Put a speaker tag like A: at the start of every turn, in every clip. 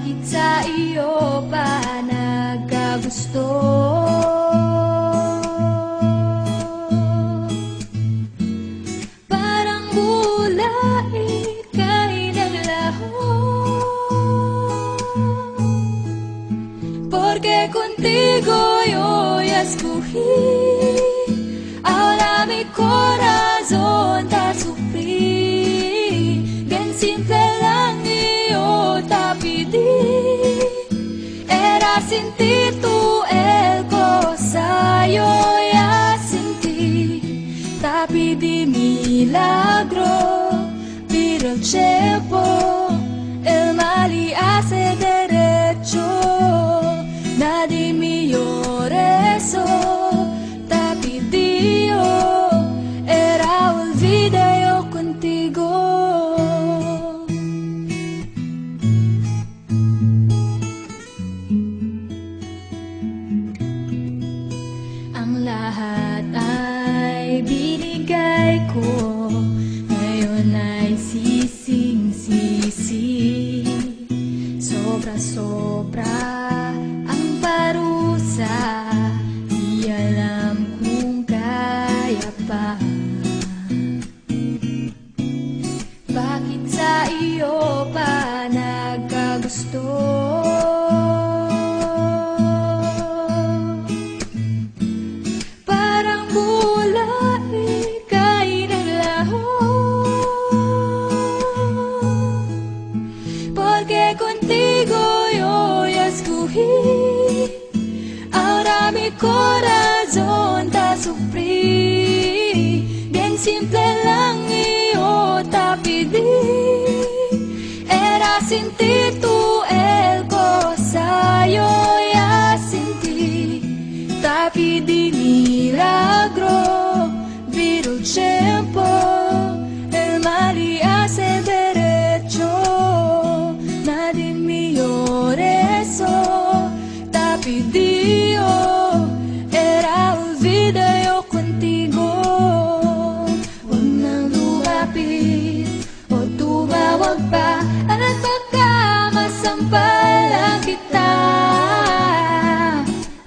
A: Bakit sa iyo pa nagkagusto? Parang bula ika'y naglaho, porque contigo yo ya escogí. Ahora mi corazón te sufrí, bien simple lang yo te pedí. Era sin ti tú el cosa yo ya sentí. Te pedí milagro, pero el tiempo el mal y hace derecho. Nadie me llore eso. Era olvide yo contigo. Ang lahat ay binigay ko, ngayon ay sising-sisi. Sobra-sobra ang parusa, di alam kung kaya pa. Bakit sa iyo pa nagkagusto? Parang bula ika'y naglaho, porque contigo yo ya escogí. Ahora mi corazón te sufrí, bien simple lang yo te pedí. Era sin ti tú el cosa yo ya sentí. Te pedí milagro, pero el tiempo el mal y hace derecho. Nadie me llore eso. Te pedí era olvide yo contigo. Huwag nang lumapit o tumawag pa, at baka masampalan kita.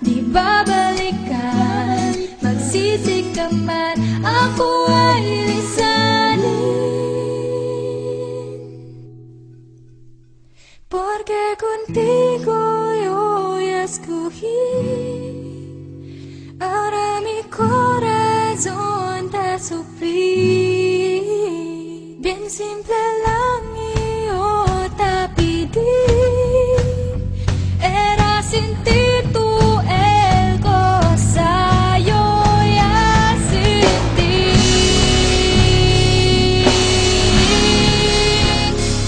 A: Di babalikan, magsisik ka man, ako ay lisanin. Porque contigo yo ya escogí. Ahora mi corazón te sufrí, bien simple lang yo te pedí. Era sin ti tú el cosa yo ya sentí.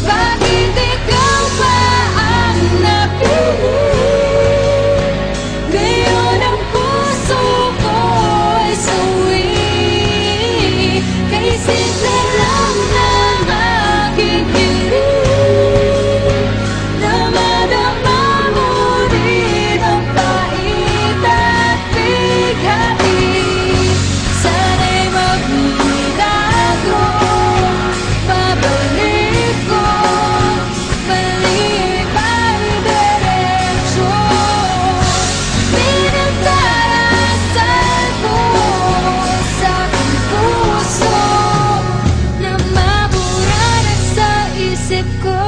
A: Bakit ikaw pa ang napili? Ngayon ang puso ko ay sawi, kay simple lang ng aking hiling. Namadama mo rin ang pait at bighati. Sana'y magmilagro, babalik ko, mali pa'y derecho. Pinagdarasal ko sa aking puso na mabura na sa isip ko.